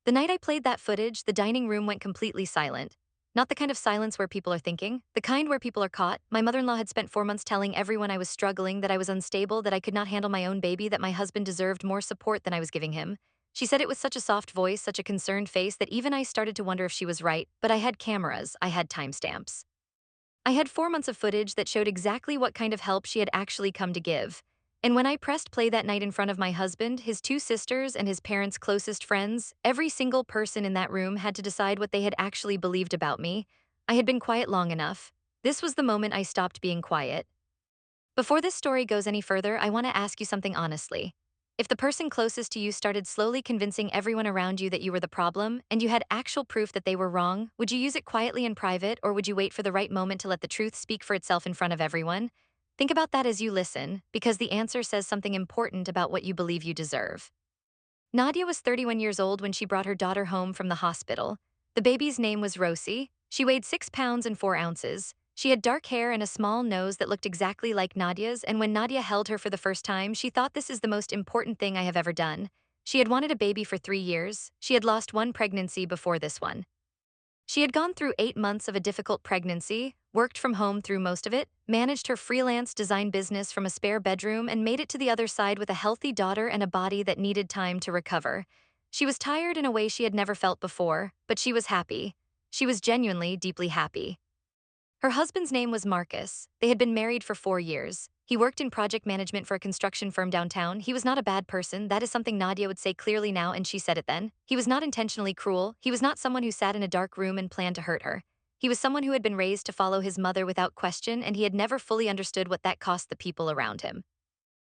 The night I played that footage, the dining room went completely silent. Not the kind of silence where people are thinking, the kind where people are caught. My mother-in-law had spent 4 months telling everyone I was struggling, that I was unstable, that I could not handle my own baby, that my husband deserved more support than I was giving him. She said it with such a soft voice, such a concerned face, that even I started to wonder if she was right. But I had cameras, I had timestamps. I had 4 months of footage that showed exactly what kind of help she had actually come to give. And when I pressed play that night in front of my husband, his two sisters, and his parents' closest friends, every single person in that room had to decide what they had actually believed about me. I had been quiet long enough. This was the moment I stopped being quiet. Before this story goes any further, I want to ask you something honestly. If the person closest to you started slowly convincing everyone around you that you were the problem, and you had actual proof that they were wrong, would you use it quietly in private, or would you wait for the right moment to let the truth speak for itself in front of everyone? Think about that as you listen, because the answer says something important about what you believe you deserve. Nadia was 31 years old when she brought her daughter home from the hospital. The baby's name was Rosie. She weighed 6 pounds and 4 ounces. She had dark hair and a small nose that looked exactly like Nadia's, and when Nadia held her for the first time, she thought, "This is the most important thing I have ever done." She had wanted a baby for 3 years. She had lost one pregnancy before this one. She had gone through 8 months of a difficult pregnancy, worked from home through most of it, managed her freelance design business from a spare bedroom, and made it to the other side with a healthy daughter and a body that needed time to recover. She was tired in a way she had never felt before, but she was happy. She was genuinely, deeply happy. Her husband's name was Marcus. They had been married for 4 years. He worked in project management for a construction firm downtown. He was not a bad person. That is something Nadia would say clearly now, and she said it then. He was not intentionally cruel. He was not someone who sat in a dark room and planned to hurt her. He was someone who had been raised to follow his mother without question, and he had never fully understood what that cost the people around him.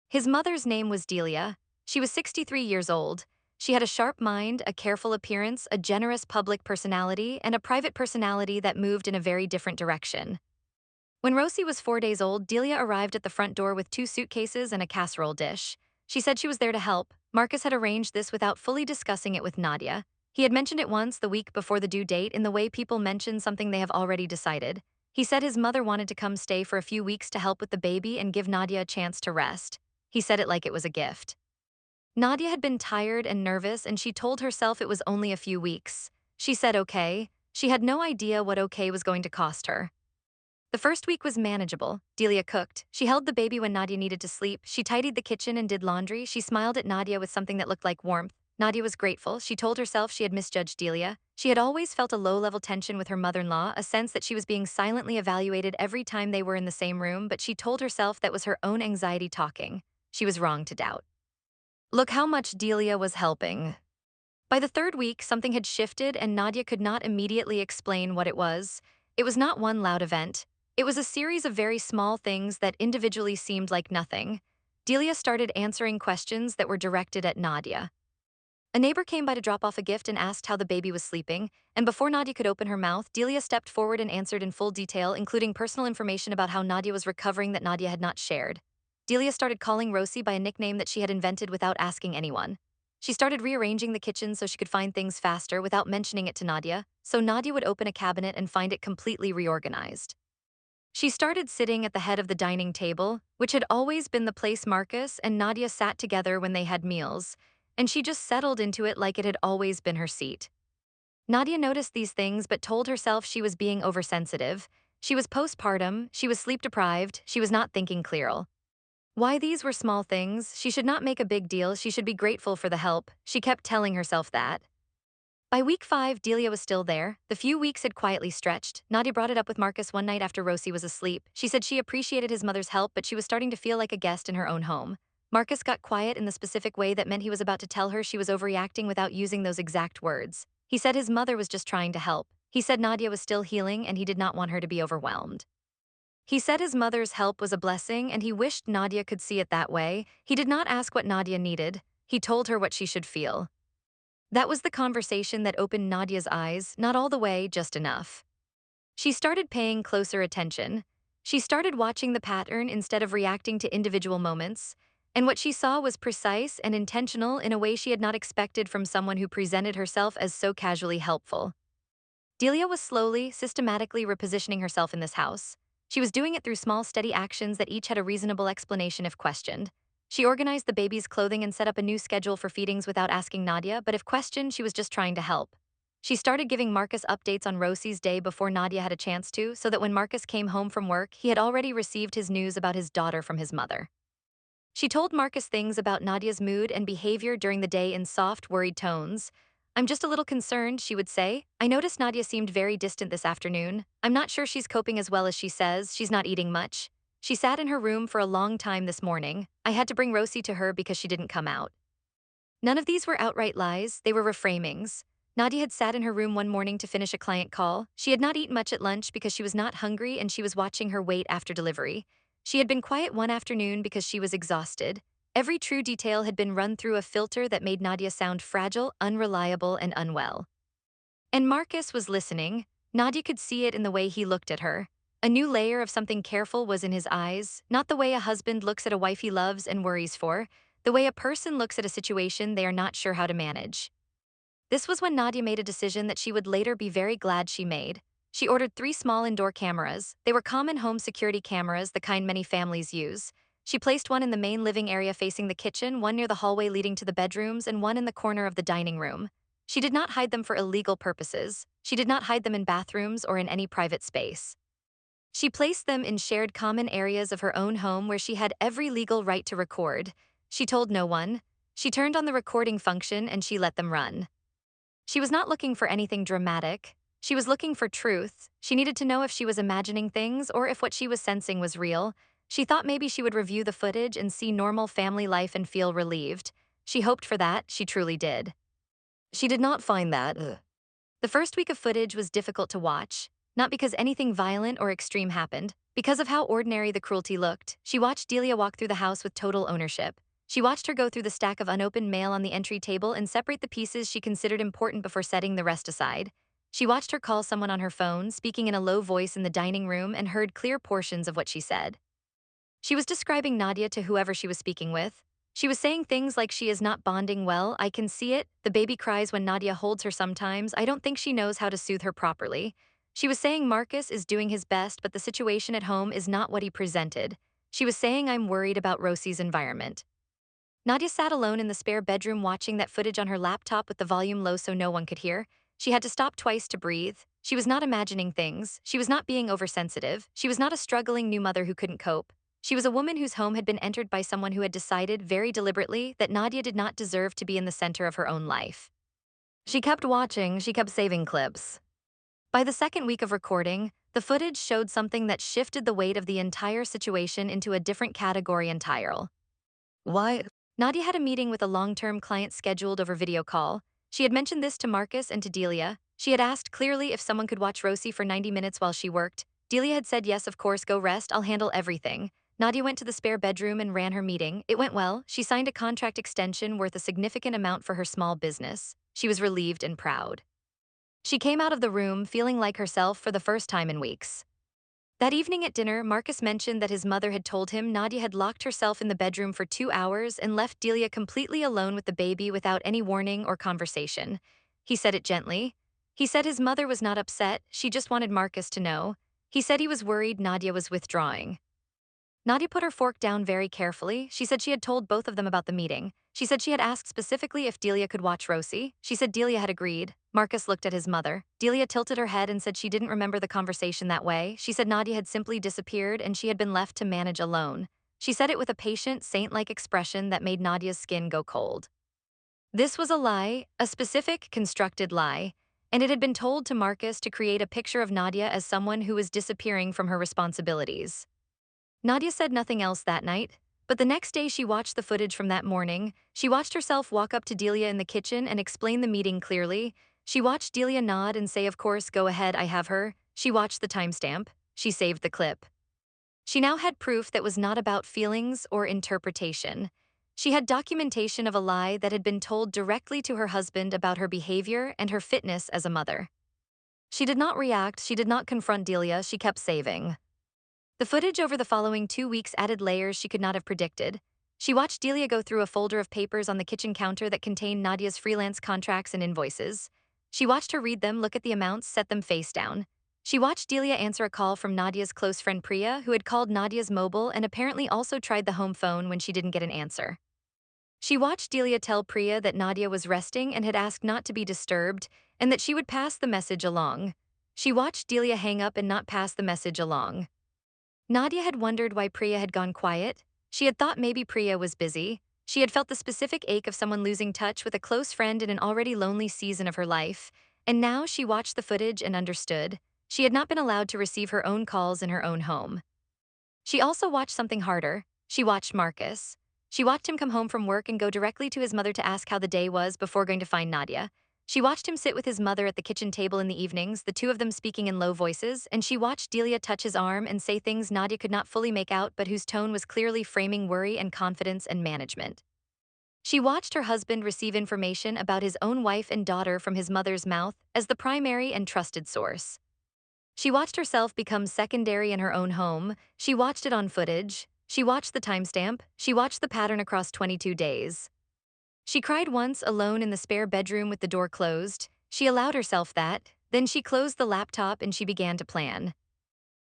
His mother's name was Delia. She was 63 years old. She had a sharp mind, a careful appearance, a generous public personality, and a private personality that moved in a very different direction. When Rosie was 4 days old, Delia arrived at the front door with 2 suitcases and a casserole dish. She said she was there to help. Marcus had arranged this without fully discussing it with Nadia. He had mentioned it once the week before the due date in the way people mention something they have already decided. He said his mother wanted to come stay for a few weeks to help with the baby and give Nadia a chance to rest. He said it like it was a gift. Nadia had been tired and nervous, and she told herself it was only a few weeks. She said okay. She had no idea what okay was going to cost her. The first week was manageable. Delia cooked. She held the baby when Nadia needed to sleep. She tidied the kitchen and did laundry. She smiled at Nadia with something that looked like warmth. Nadia was grateful. She told herself she had misjudged Delia. She had always felt a low-level tension with her mother-in-law, a sense that she was being silently evaluated every time they were in the same room, but she told herself that was her own anxiety talking. She was wrong to doubt. Look how much Delia was helping. By the third week, something had shifted, and Nadia could not immediately explain what it was. It was not one loud event. It was a series of very small things that individually seemed like nothing. Delia started answering questions that were directed at Nadia. A neighbor came by to drop off a gift and asked how the baby was sleeping, and before Nadia could open her mouth, Delia stepped forward and answered in full detail, including personal information about how Nadia was recovering that Nadia had not shared. Delia started calling Rosie by a nickname that she had invented without asking anyone. She started rearranging the kitchen so she could find things faster without mentioning it to Nadia, so Nadia would open a cabinet and find it completely reorganized. She started sitting at the head of the dining table, which had always been the place Marcus and Nadia sat together when they had meals, and she just settled into it like it had always been her seat. Nadia noticed these things but told herself she was being oversensitive. She was postpartum, she was sleep-deprived, she was not thinking clearly. Why these were small things, she should not make a big deal, she should be grateful for the help. She kept telling herself that. By week 5, Delia was still there. The few weeks had quietly stretched. Nadia brought it up with Marcus one night after Rosie was asleep. She said she appreciated his mother's help, but she was starting to feel like a guest in her own home. Marcus got quiet in the specific way that meant he was about to tell her she was overreacting without using those exact words. He said his mother was just trying to help. He said Nadia was still healing and he did not want her to be overwhelmed. He said his mother's help was a blessing and he wished Nadia could see it that way. He did not ask what Nadia needed. He told her what she should feel. That was the conversation that opened Nadia's eyes, not all the way, just enough. She started paying closer attention. She started watching the pattern instead of reacting to individual moments, and what she saw was precise and intentional in a way she had not expected from someone who presented herself as so casually helpful. Delia was slowly, systematically repositioning herself in this house. She was doing it through small, steady actions that each had a reasonable explanation if questioned. She organized the baby's clothing and set up a new schedule for feedings without asking Nadia, but if questioned, she was just trying to help. She started giving Marcus updates on Rosie's day before Nadia had a chance to, so that when Marcus came home from work, he had already received his news about his daughter from his mother. She told Marcus things about Nadia's mood and behavior during the day in soft, worried tones. "I'm just a little concerned," she would say. "I noticed Nadia seemed very distant this afternoon. I'm not sure she's coping as well as she says. She's not eating much. She sat in her room for a long time this morning. I had to bring Rosie to her because she didn't come out." None of these were outright lies, they were reframings. Nadia had sat in her room one morning to finish a client call. She had not eaten much at lunch because she was not hungry and she was watching her weight after delivery. She had been quiet one afternoon because she was exhausted. Every true detail had been run through a filter that made Nadia sound fragile, unreliable, and unwell. And Marcus was listening. Nadia could see it in the way he looked at her. A new layer of something careful was in his eyes, not the way a husband looks at a wife he loves and worries for, the way a person looks at a situation they are not sure how to manage. This was when Nadia made a decision that she would later be very glad she made. She ordered 3 small indoor cameras. They were common home security cameras, the kind many families use. She placed one in the main living area facing the kitchen, one near the hallway leading to the bedrooms, and one in the corner of the dining room. She did not hide them for illegal purposes. She did not hide them in bathrooms or in any private space. She placed them in shared common areas of her own home where she had every legal right to record. She told no one. She turned on the recording function and she let them run. She was not looking for anything dramatic. She was looking for truth. She needed to know if she was imagining things or if what she was sensing was real. She thought maybe she would review the footage and see normal family life and feel relieved. She hoped for that, she truly did. She did not find that. The first week of footage was difficult to watch, not because anything violent or extreme happened, because of how ordinary the cruelty looked. She watched Delia walk through the house with total ownership. She watched her go through the stack of unopened mail on the entry table and separate the pieces she considered important before setting the rest aside. She watched her call someone on her phone, speaking in a low voice in the dining room, and heard clear portions of what she said. She was describing Nadia to whoever she was speaking with. She was saying things like she is not bonding well, I can see it, the baby cries when Nadia holds her sometimes, I don't think she knows how to soothe her properly. She was saying Marcus is doing his best but the situation at home is not what he presented. She was saying I'm worried about Rosie's environment. Nadia sat alone in the spare bedroom watching that footage on her laptop with the volume low so no one could hear. She had to stop twice to breathe. She was not imagining things. She was not being oversensitive. She was not a struggling new mother who couldn't cope. She was a woman whose home had been entered by someone who had decided, very deliberately, that Nadia did not deserve to be in the center of her own life. She kept watching, she kept saving clips. By the second week of recording, the footage showed something that shifted the weight of the entire situation into a different category entirely. Why? Nadia had a meeting with a long-term client scheduled over video call. She had mentioned this to Marcus and to Delia. She had asked clearly if someone could watch Rosie for 90 minutes while she worked. Delia had said yes, of course, go rest, I'll handle everything. Nadia went to the spare bedroom and ran her meeting. It went well. She signed a contract extension worth a significant amount for her small business. She was relieved and proud. She came out of the room feeling like herself for the first time in weeks. That evening at dinner, Marcus mentioned that his mother had told him Nadia had locked herself in the bedroom for 2 hours and left Delia completely alone with the baby without any warning or conversation. He said it gently. He said his mother was not upset, she just wanted Marcus to know. He said he was worried Nadia was withdrawing. Nadia put her fork down very carefully. She said she had told both of them about the meeting. She said she had asked specifically if Delia could watch Rosie. She said Delia had agreed. Marcus looked at his mother. Delia tilted her head and said she didn't remember the conversation that way. She said Nadia had simply disappeared and she had been left to manage alone. She said it with a patient, saint-like expression that made Nadia's skin go cold. This was a lie, a specific, constructed lie, and it had been told to Marcus to create a picture of Nadia as someone who was disappearing from her responsibilities. Nadia said nothing else that night, but the next day she watched the footage from that morning. She watched herself walk up to Delia in the kitchen and explain the meeting clearly. She watched Delia nod and say, of course, go ahead, I have her. She watched the timestamp. She saved the clip. She now had proof that was not about feelings or interpretation. She had documentation of a lie that had been told directly to her husband about her behavior and her fitness as a mother. She did not react, she did not confront Delia, she kept saving. The footage over the following 2 weeks added layers she could not have predicted. She watched Delia go through a folder of papers on the kitchen counter that contained Nadia's freelance contracts and invoices. She watched her read them, look at the amounts, set them face down. She watched Delia answer a call from Nadia's close friend Priya, who had called Nadia's mobile and apparently also tried the home phone when she didn't get an answer. She watched Delia tell Priya that Nadia was resting and had asked not to be disturbed, and that she would pass the message along. She watched Delia hang up and not pass the message along. Nadia had wondered why Priya had gone quiet. She had thought maybe Priya was busy. She had felt the specific ache of someone losing touch with a close friend in an already lonely season of her life, and now she watched the footage and understood. She had not been allowed to receive her own calls in her own home. She also watched something harder. She watched Marcus. She watched him come home from work and go directly to his mother to ask how the day was before going to find Nadia. She watched him sit with his mother at the kitchen table in the evenings, the two of them speaking in low voices, and she watched Delia touch his arm and say things Nadia could not fully make out but whose tone was clearly framing worry and confidence and management. She watched her husband receive information about his own wife and daughter from his mother's mouth as the primary and trusted source. She watched herself become secondary in her own home. She watched it on footage. She watched the timestamp. She watched the pattern across 22 days. She cried once alone in the spare bedroom with the door closed. She allowed herself that. Then she closed the laptop and she began to plan.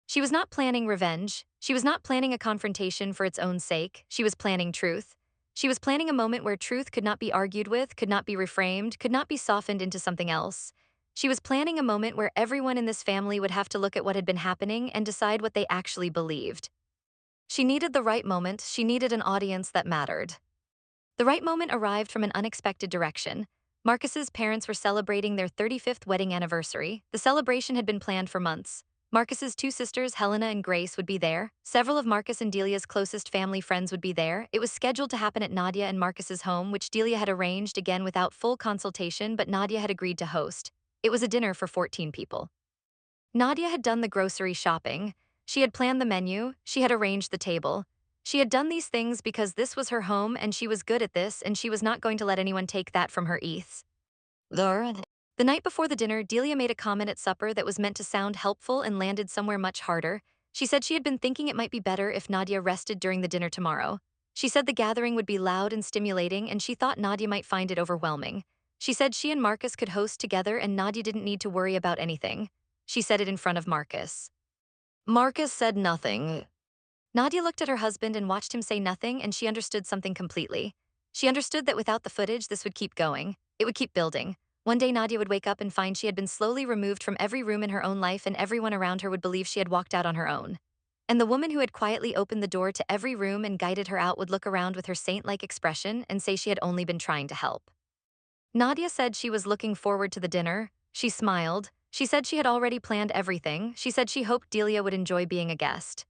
She was not planning revenge. She was not planning a confrontation for its own sake. She was planning truth. She was planning a moment where truth could not be argued with, could not be reframed, could not be softened into something else. She was planning a moment where everyone in this family would have to look at what had been happening and decide what they actually believed. She needed the right moment. She needed an audience that mattered. The right moment arrived from an unexpected direction. Marcus's parents were celebrating their 35th wedding anniversary. The celebration had been planned for months. Marcus's two sisters, Helena and Grace, would be there. Several of Marcus and Delia's closest family friends would be there. It was scheduled to happen at Nadia and Marcus's home, which Delia had arranged again without full consultation, but Nadia had agreed to host. It was a dinner for 14 people. Nadia had done the grocery shopping. She had planned the menu. She had arranged the table. She had done these things because this was her home and she was good at this and she was not going to let anyone take that from her ease. The night before the dinner, Delia made a comment at supper that was meant to sound helpful and landed somewhere much harder. She said she had been thinking it might be better if Nadia rested during the dinner tomorrow. She said the gathering would be loud and stimulating and she thought Nadia might find it overwhelming. She said she and Marcus could host together and Nadia didn't need to worry about anything. She said it in front of Marcus. Marcus said nothing. Nadia looked at her husband and watched him say nothing, and she understood something completely. She understood that without the footage, this would keep going. It would keep building. One day, Nadia would wake up and find she had been slowly removed from every room in her own life, and everyone around her would believe she had walked out on her own. And the woman who had quietly opened the door to every room and guided her out would look around with her saint-like expression and say she had only been trying to help. Nadia said she was looking forward to the dinner. She smiled. She said she had already planned everything. She said she hoped Delia would enjoy being a guest.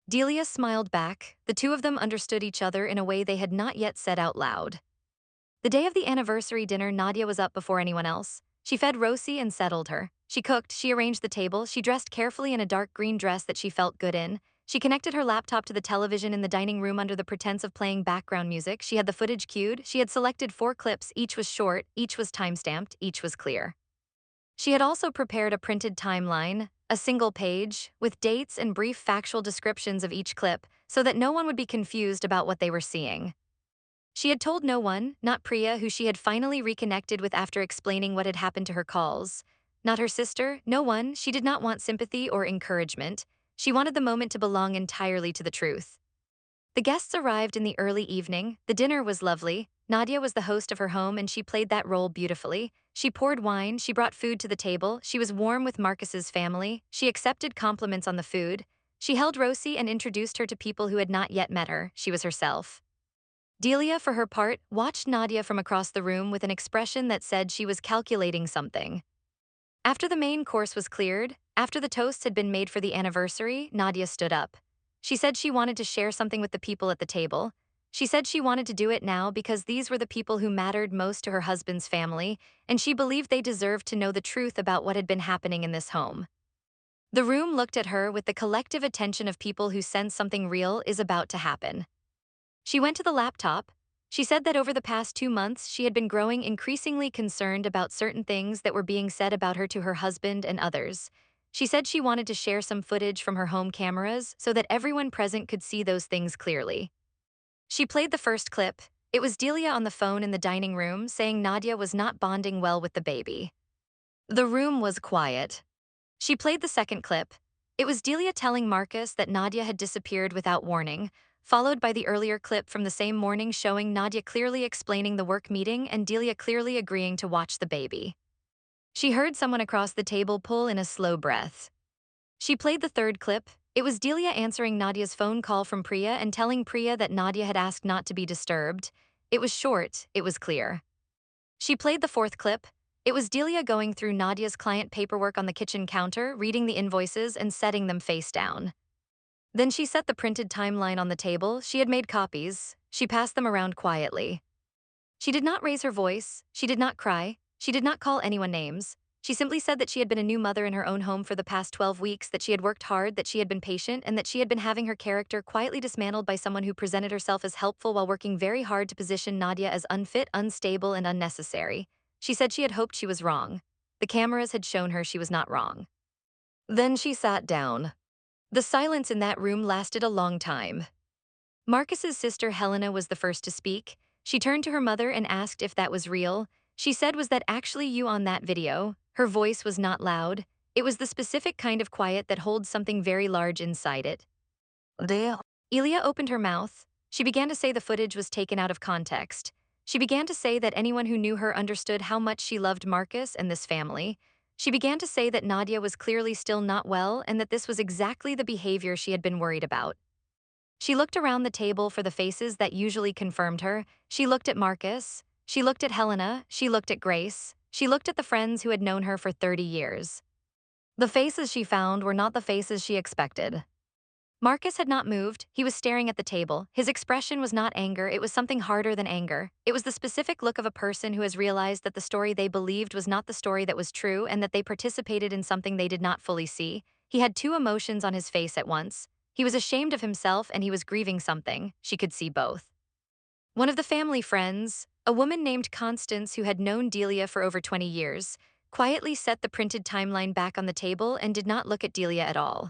Delia smiled back. The two of them understood each other in a way they had not yet said out loud. The day of the anniversary dinner, Nadia was up before anyone else. She fed Rosie and settled her. She cooked, she arranged the table, she dressed carefully in a dark green dress that she felt good in. She connected her laptop to the television in the dining room under the pretense of playing background music. She had the footage queued. She had selected 4 clips, each was short, each was timestamped, each was clear. She had also prepared a printed timeline, a single page, with dates and brief factual descriptions of each clip, so that no one would be confused about what they were seeing. She had told no one, not Priya, who she had finally reconnected with after explaining what had happened to her calls. Not her sister, no one. She did not want sympathy or encouragement. She wanted the moment to belong entirely to the truth. The guests arrived in the early evening. The dinner was lovely. Nadia was the host of her home and she played that role beautifully. She poured wine, she brought food to the table, she was warm with Marcus's family, she accepted compliments on the food. She held Rosie and introduced her to people who had not yet met her. She was herself. Delia, for her part, watched Nadia from across the room with an expression that said she was calculating something. After the main course was cleared, after the toasts had been made for the anniversary, Nadia stood up. She said she wanted to share something with the people at the table. She said she wanted to do it now because these were the people who mattered most to her husband's family, and she believed they deserved to know the truth about what had been happening in this home. The room looked at her with the collective attention of people who sense something real is about to happen. She went to the laptop. She said that over the past 2 months, she had been growing increasingly concerned about certain things that were being said about her to her husband and others. She said she wanted to share some footage from her home cameras so that everyone present could see those things clearly. She played the first clip. It was Delia on the phone in the dining room saying Nadia was not bonding well with the baby. The room was quiet. She played the second clip. It was Delia telling Marcus that Nadia had disappeared without warning, followed by the earlier clip from the same morning showing Nadia clearly explaining the work meeting and Delia clearly agreeing to watch the baby. She heard someone across the table pull in a slow breath. She played the third clip. It was Delia answering Nadia's phone call from Priya and telling Priya that Nadia had asked not to be disturbed. It was short, it was clear. She played the fourth clip. It was Delia going through Nadia's client paperwork on the kitchen counter, reading the invoices and setting them face down. Then she set the printed timeline on the table. She had made copies. She passed them around quietly. She did not raise her voice. She did not cry. She did not call anyone names. She simply said that she had been a new mother in her own home for the past 12 weeks, that she had worked hard, that she had been patient, and that she had been having her character quietly dismantled by someone who presented herself as helpful while working very hard to position Nadia as unfit, unstable, and unnecessary. She said she had hoped she was wrong. The cameras had shown her she was not wrong. Then she sat down. The silence in that room lasted a long time. Marcus's sister Helena was the first to speak. She turned to her mother and asked if that was real. She said, "Was that actually you on that video?" Her voice was not loud. It was the specific kind of quiet that holds something very large inside it. Nadia. Elia opened her mouth. She began to say the footage was taken out of context. She began to say that anyone who knew her understood how much she loved Marcus and this family. She began to say that Nadia was clearly still not well and that this was exactly the behavior she had been worried about. She looked around the table for the faces that usually confirmed her. She looked at Marcus. She looked at Helena. She looked at Grace. She looked at the friends who had known her for 30 years. The faces she found were not the faces she expected. Marcus had not moved. He was staring at the table. His expression was not anger, it was something harder than anger. It was the specific look of a person who has realized that the story they believed was not the story that was true and that they participated in something they did not fully see. He had two emotions on his face at once. He was ashamed of himself and he was grieving something. She could see both. One of the family friends, a woman named Constance who had known Delia for over 20 years, quietly set the printed timeline back on the table and did not look at Delia at all.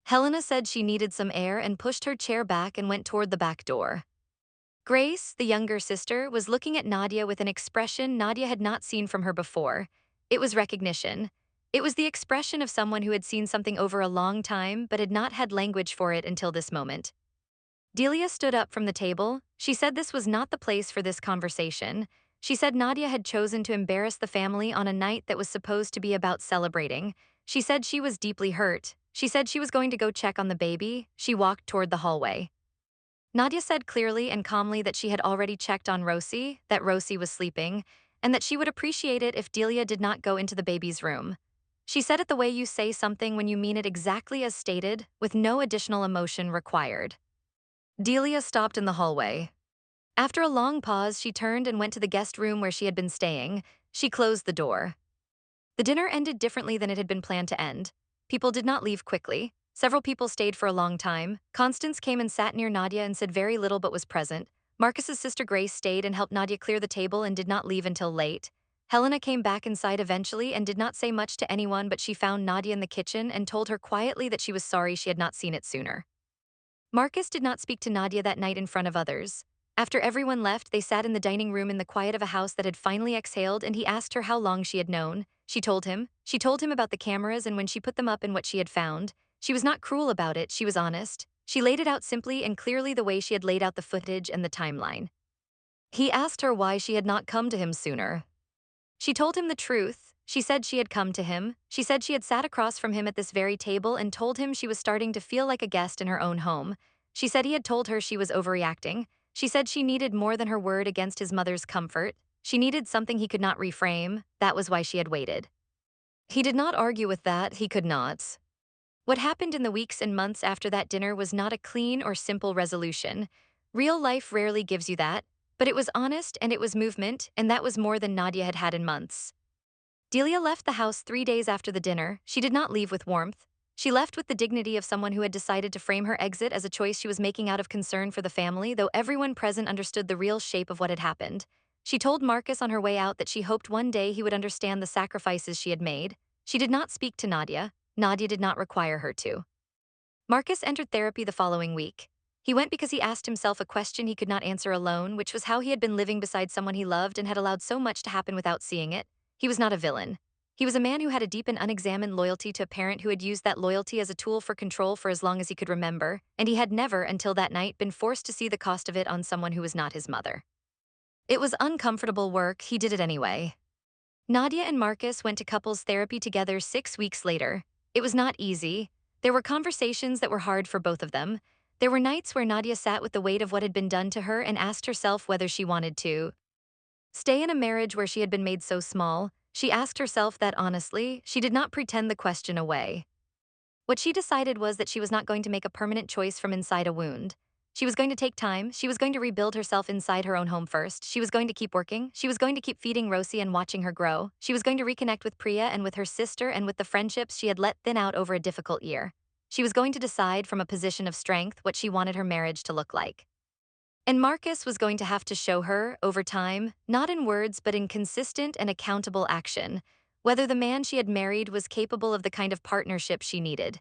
Helena said she needed some air and pushed her chair back and went toward the back door. Grace, the younger sister, was looking at Nadia with an expression Nadia had not seen from her before. It was recognition. It was the expression of someone who had seen something over a long time but had not had language for it until this moment. Delia stood up from the table. She said this was not the place for this conversation. She said Nadia had chosen to embarrass the family on a night that was supposed to be about celebrating. She said she was deeply hurt. She said she was going to go check on the baby. She walked toward the hallway. Nadia said clearly and calmly that she had already checked on Rosie, that Rosie was sleeping, and that she would appreciate it if Delia did not go into the baby's room. She said it the way you say something when you mean it exactly as stated, with no additional emotion required. Delia stopped in the hallway. After a long pause, she turned and went to the guest room where she had been staying. She closed the door. The dinner ended differently than it had been planned to end. People did not leave quickly. Several people stayed for a long time. Constance came and sat near Nadia and said very little but was present. Marcus's sister Grace stayed and helped Nadia clear the table and did not leave until late. Helena came back inside eventually and did not say much to anyone, but she found Nadia in the kitchen and told her quietly that she was sorry she had not seen it sooner. Marcus did not speak to Nadia that night in front of others. After everyone left, they sat in the dining room in the quiet of a house that had finally exhaled, and he asked her how long she had known. She told him. She told him about the cameras and when she put them up and what she had found. She was not cruel about it, she was honest. She laid it out simply and clearly the way she had laid out the footage and the timeline. He asked her why she had not come to him sooner. She told him the truth. She said she had come to him. She said she had sat across from him at this very table and told him she was starting to feel like a guest in her own home. She said he had told her she was overreacting. She said she needed more than her word against his mother's comfort. She needed something he could not reframe. That was why she had waited. He did not argue with that, he could not. What happened in the weeks and months after that dinner was not a clean or simple resolution. Real life rarely gives you that, but it was honest and it was movement, and that was more than Nadia had had in months. Delia left the house 3 days after the dinner. She did not leave with warmth. She left with the dignity of someone who had decided to frame her exit as a choice she was making out of concern for the family, though everyone present understood the real shape of what had happened. She told Marcus on her way out that she hoped one day he would understand the sacrifices she had made. She did not speak to Nadia. Nadia did not require her to. Marcus entered therapy the following week. He went because he asked himself a question he could not answer alone, which was how he had been living beside someone he loved and had allowed so much to happen without seeing it. He was not a villain. He was a man who had a deep and unexamined loyalty to a parent who had used that loyalty as a tool for control for as long as he could remember, and he had never, until that night, been forced to see the cost of it on someone who was not his mother. It was uncomfortable work, he did it anyway. Nadia and Marcus went to couples therapy together 6 weeks later. It was not easy. There were conversations that were hard for both of them. There were nights where Nadia sat with the weight of what had been done to her and asked herself whether she wanted to stay in a marriage where she had been made so small. She asked herself that honestly. She did not pretend the question away. What she decided was that she was not going to make a permanent choice from inside a wound. She was going to take time. She was going to rebuild herself inside her own home first. She was going to keep working. She was going to keep feeding Rosie and watching her grow. She was going to reconnect with Priya and with her sister and with the friendships she had let thin out over a difficult year. She was going to decide from a position of strength what she wanted her marriage to look like. And Marcus was going to have to show her, over time, not in words but in consistent and accountable action, whether the man she had married was capable of the kind of partnership she needed.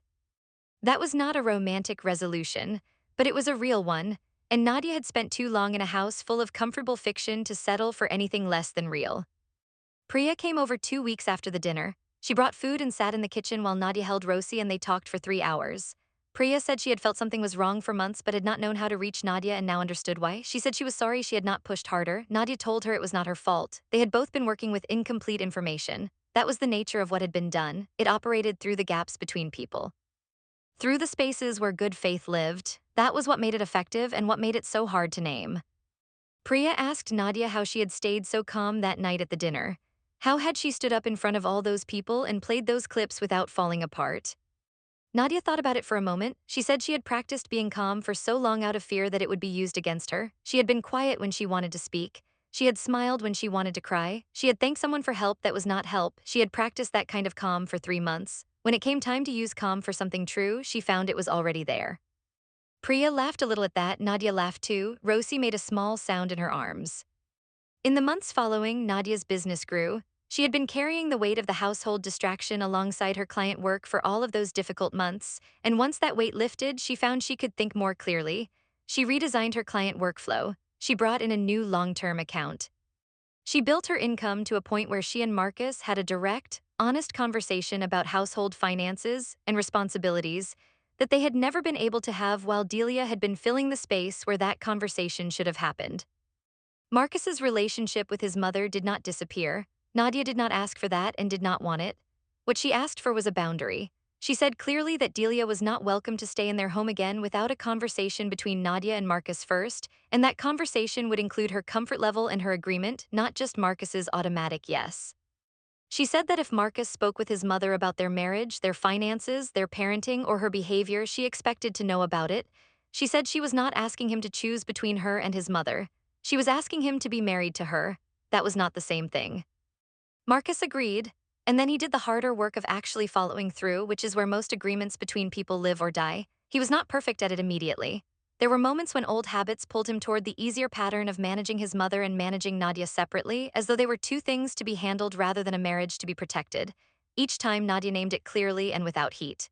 That was not a romantic resolution, but it was a real one, and Nadia had spent too long in a house full of comfortable fiction to settle for anything less than real. Priya came over 2 weeks after the dinner. She brought food and sat in the kitchen while Nadia held Rosie and they talked for 3 hours. Priya said she had felt something was wrong for months but had not known how to reach Nadia and now understood why. She said she was sorry she had not pushed harder. Nadia told her it was not her fault. They had both been working with incomplete information. That was the nature of what had been done. It operated through the gaps between people. Through the spaces where good faith lived. That was what made it effective and what made it so hard to name. Priya asked Nadia how she had stayed so calm that night at the dinner. How had she stood up in front of all those people and played those clips without falling apart? Nadia thought about it for a moment. She said she had practiced being calm for so long out of fear that it would be used against her. She had been quiet when she wanted to speak. She had smiled when she wanted to cry. She had thanked someone for help that was not help. She had practiced that kind of calm for 3 months. When it came time to use calm for something true, she found it was already there. Priya laughed a little at that. Nadia laughed too. Rosie made a small sound in her arms. In the months following, Nadia's business grew. She had been carrying the weight of the household distraction alongside her client work for all of those difficult months, and once that weight lifted, she found she could think more clearly. She redesigned her client workflow. She brought in a new long-term account. She built her income to a point where she and Marcus had a direct, honest conversation about household finances and responsibilities that they had never been able to have while Delia had been filling the space where that conversation should have happened. Marcus's relationship with his mother did not disappear. Nadia did not ask for that and did not want it. What she asked for was a boundary. She said clearly that Delia was not welcome to stay in their home again without a conversation between Nadia and Marcus first, and that conversation would include her comfort level and her agreement, not just Marcus's automatic yes. She said that if Marcus spoke with his mother about their marriage, their finances, their parenting, or her behavior, she expected to know about it. She said she was not asking him to choose between her and his mother. She was asking him to be married to her. That was not the same thing. Marcus agreed, and then he did the harder work of actually following through, which is where most agreements between people live or die. He was not perfect at it immediately. There were moments when old habits pulled him toward the easier pattern of managing his mother and managing Nadia separately, as though they were two things to be handled rather than a marriage to be protected. Each time Nadia named it clearly and without heat.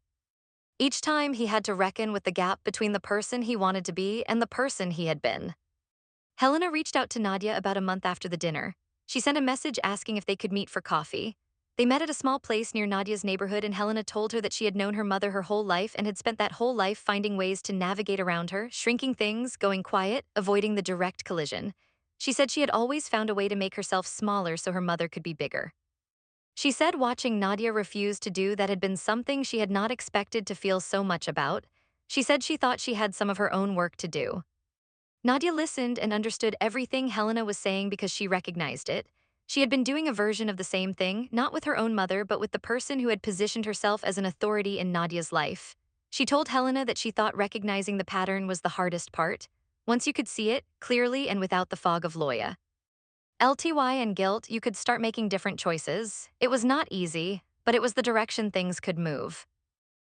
Each time he had to reckon with the gap between the person he wanted to be and the person he had been. Helena reached out to Nadia about a month after the dinner. She sent a message asking if they could meet for coffee. They met at a small place near Nadia's neighborhood, and Helena told her that she had known her mother her whole life and had spent that whole life finding ways to navigate around her, shrinking things, going quiet, avoiding the direct collision. She said she had always found a way to make herself smaller so her mother could be bigger. She said watching Nadia refuse to do that had been something she had not expected to feel so much about. She said she thought she had some of her own work to do. Nadia listened and understood everything Helena was saying because she recognized it. She had been doing a version of the same thing, not with her own mother, but with the person who had positioned herself as an authority in Nadia's life. She told Helena that she thought recognizing the pattern was the hardest part. Once you could see it, clearly and without the fog of Loya. LTY and guilt, you could start making different choices. It was not easy, but it was the direction things could move.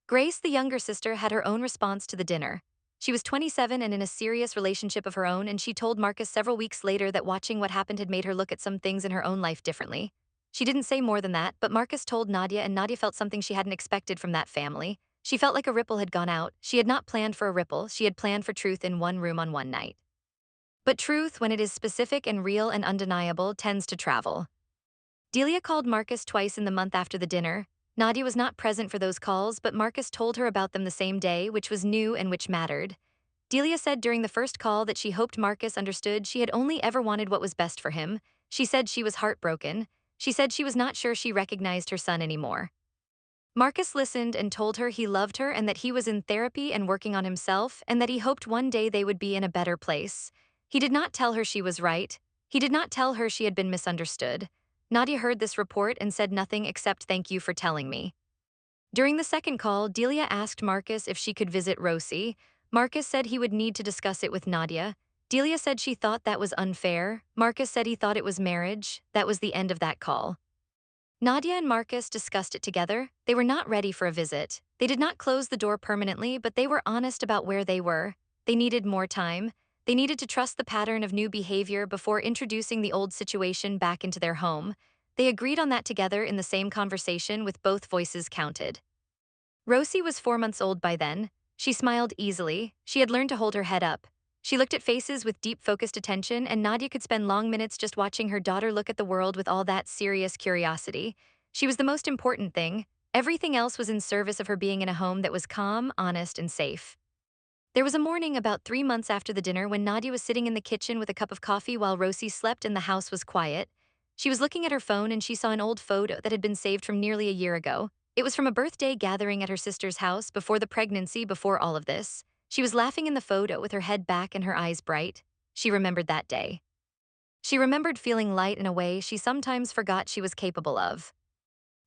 Grace, the younger sister, had her own response to the dinner. She was 27 and in a serious relationship of her own, and she told Marcus several weeks later that watching what happened had made her look at some things in her own life differently. She didn't say more than that, but Marcus told Nadia, and Nadia felt something she hadn't expected from that family. She felt like a ripple had gone out. She had not planned for a ripple, she had planned for truth in one room on one night. But truth, when it is specific and real and undeniable, tends to travel. Delia called Marcus twice in the month after the dinner. Nadia was not present for those calls, but Marcus told her about them the same day, which was new and which mattered. Delia said during the first call that she hoped Marcus understood she had only ever wanted what was best for him. She said she was heartbroken. She said she was not sure she recognized her son anymore. Marcus listened and told her he loved her and that he was in therapy and working on himself and that he hoped one day they would be in a better place. He did not tell her she was right. He did not tell her she had been misunderstood. Nadia heard this report and said nothing except thank you for telling me. During the second call, Delia asked Marcus if she could visit Rosie. Marcus said he would need to discuss it with Nadia. Delia said she thought that was unfair. Marcus said he thought it was marriage. That was the end of that call. Nadia and Marcus discussed it together. They were not ready for a visit. They did not close the door permanently, but they were honest about where they were. They needed more time. They needed to trust the pattern of new behavior before introducing the old situation back into their home. They agreed on that together in the same conversation with both voices counted. Rosie was 4 months old by then. She smiled easily. She had learned to hold her head up. She looked at faces with deep focused attention, and Nadia could spend long minutes just watching her daughter look at the world with all that serious curiosity. She was the most important thing. Everything else was in service of her being in a home that was calm, honest, and safe. There was a morning about 3 months after the dinner when Nadia was sitting in the kitchen with a cup of coffee while Rosie slept and the house was quiet. She was looking at her phone and she saw an old photo that had been saved from nearly a year ago. It was from a birthday gathering at her sister's house before the pregnancy, before all of this. She was laughing in the photo with her head back and her eyes bright. She remembered that day. She remembered feeling light in a way she sometimes forgot she was capable of.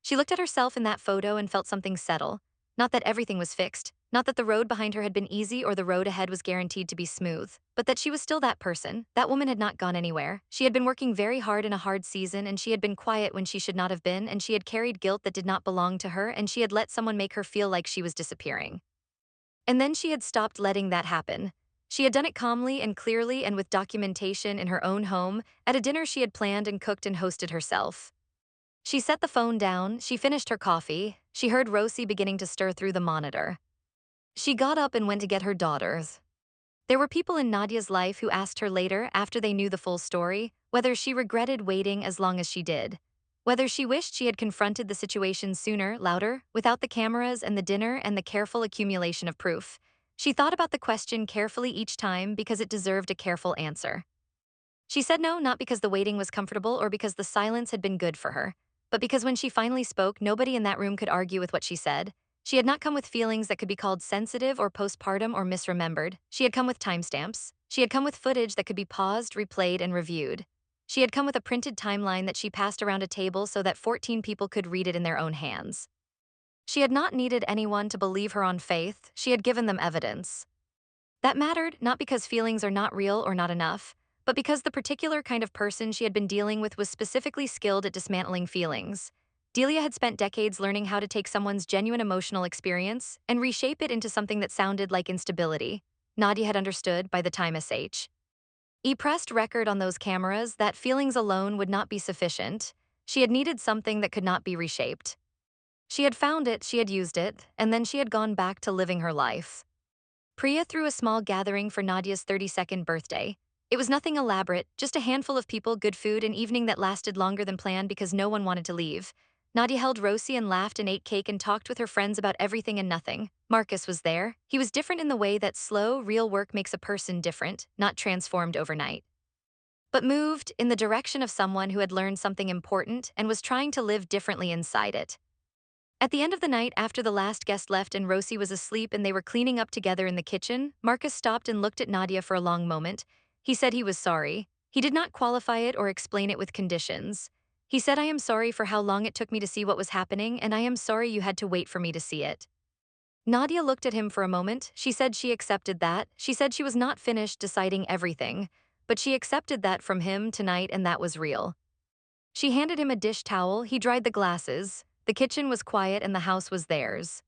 She looked at herself in that photo and felt something settle. Not that everything was fixed, not that the road behind her had been easy or the road ahead was guaranteed to be smooth, but that she was still that person. That woman had not gone anywhere. She had been working very hard in a hard season, and she had been quiet when she should not have been, and she had carried guilt that did not belong to her, and she had let someone make her feel like she was disappearing. And then she had stopped letting that happen. She had done it calmly and clearly and with documentation in her own home, at a dinner she had planned and cooked and hosted herself. She set the phone down, she finished her coffee, she heard Rosie beginning to stir through the monitor. She got up and went to get her daughters. There were people in Nadia's life who asked her later, after they knew the full story, whether she regretted waiting as long as she did. Whether she wished she had confronted the situation sooner, louder, without the cameras and the dinner and the careful accumulation of proof. She thought about the question carefully each time because it deserved a careful answer. She said no, not because the waiting was comfortable or because the silence had been good for her, but because when she finally spoke, nobody in that room could argue with what she said. She had not come with feelings that could be called sensitive or postpartum or misremembered. She had come with timestamps. She had come with footage that could be paused, replayed, and reviewed. She had come with a printed timeline that she passed around a table so that 14 people could read it in their own hands. She had not needed anyone to believe her on faith. She had given them evidence. That mattered, not because feelings are not real or not enough, but because the particular kind of person she had been dealing with was specifically skilled at dismantling feelings. Delia had spent decades learning how to take someone's genuine emotional experience and reshape it into something that sounded like instability. Nadia had understood by the time he pressed record on those cameras that feelings alone would not be sufficient. She had needed something that could not be reshaped. She had found it, she had used it, and then she had gone back to living her life. Priya threw a small gathering for Nadia's 32nd birthday. It was nothing elaborate, just a handful of people, good food, an evening that lasted longer than planned because no one wanted to leave. Nadia held Rosie and laughed and ate cake and talked with her friends about everything and nothing. Marcus was there. He was different in the way that slow, real work makes a person different, not transformed overnight, but moved in the direction of someone who had learned something important and was trying to live differently inside it. At the end of the night, after the last guest left and Rosie was asleep and they were cleaning up together in the kitchen, Marcus stopped and looked at Nadia for a long moment. He said he was sorry. He did not qualify it or explain it with conditions. He said, I am sorry for how long it took me to see what was happening, and I am sorry you had to wait for me to see it. Nadia looked at him for a moment. She said she accepted that. She said she was not finished deciding everything, but she accepted that from him tonight, and that was real. She handed him a dish towel. He dried the glasses. The kitchen was quiet and the house was theirs.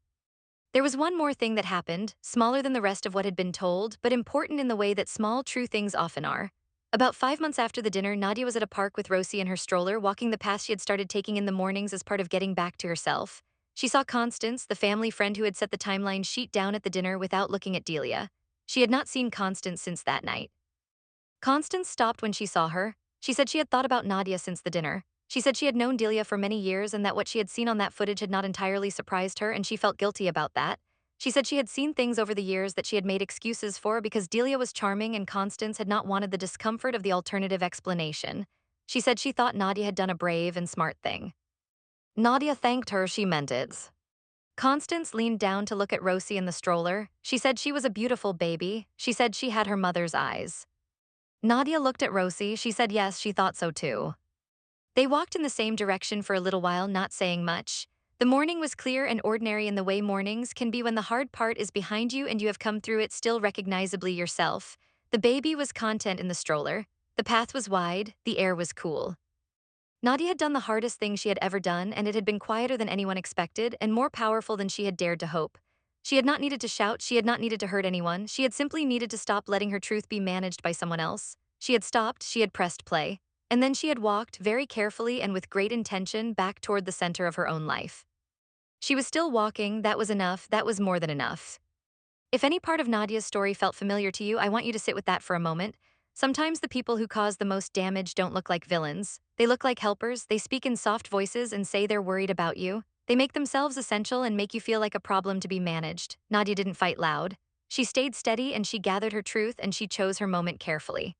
There was one more thing that happened, smaller than the rest of what had been told, but important in the way that small, true things often are. About 5 months after the dinner, Nadia was at a park with Rosie in her stroller, walking the path she had started taking in the mornings as part of getting back to herself. She saw Constance, the family friend who had set the timeline sheet down at the dinner without looking at Delia. She had not seen Constance since that night. Constance stopped when she saw her. She said she had thought about Nadia since the dinner. She said she had known Delia for many years and that what she had seen on that footage had not entirely surprised her, and she felt guilty about that. She said she had seen things over the years that she had made excuses for because Delia was charming and Constance had not wanted the discomfort of the alternative explanation. She said she thought Nadia had done a brave and smart thing. Nadia thanked her, she meant it. Constance leaned down to look at Rosie in the stroller. She said she was a beautiful baby. She said she had her mother's eyes. Nadia looked at Rosie. She said yes, she thought so too. They walked in the same direction for a little while, not saying much. The morning was clear and ordinary in the way mornings can be when the hard part is behind you and you have come through it still recognizably yourself. The baby was content in the stroller. The path was wide, the air was cool. Nadia had done the hardest thing she had ever done, and it had been quieter than anyone expected and more powerful than she had dared to hope. She had not needed to shout, she had not needed to hurt anyone, she had simply needed to stop letting her truth be managed by someone else. She had stopped, she had pressed play, and then she had walked, very carefully and with great intention, back toward the center of her own life. She was still walking, that was enough, that was more than enough. If any part of Nadia's story felt familiar to you, I want you to sit with that for a moment. Sometimes the people who cause the most damage don't look like villains. They look like helpers, they speak in soft voices and say they're worried about you. They make themselves essential and make you feel like a problem to be managed. Nadia didn't fight loud. She stayed steady and she gathered her truth and she chose her moment carefully.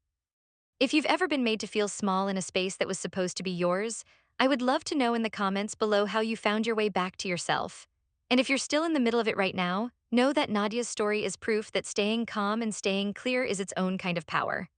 If you've ever been made to feel small in a space that was supposed to be yours, I would love to know in the comments below how you found your way back to yourself. And if you're still in the middle of it right now, know that Nadia's story is proof that staying calm and staying clear is its own kind of power.